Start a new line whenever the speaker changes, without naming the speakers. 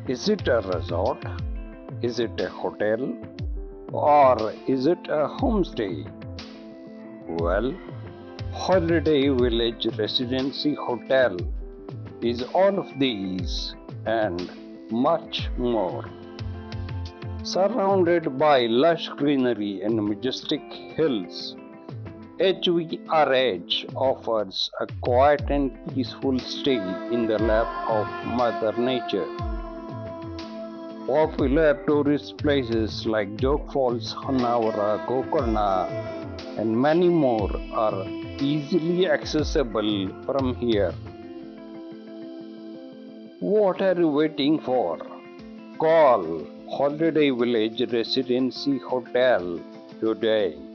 Is it a resort? Is it a hotel? Or is it a homestay? Well, Holiday Village Residency Hotel is all of these and much more. Surrounded by lush greenery and majestic hills, HVRH offers a quiet and peaceful stay in the lap of Mother Nature. Popular tourist places like Joke Falls, Honavar, Gokarna, and many more are easily accessible from here. What are you waiting for? Call Holiday Village Residency Hotel today.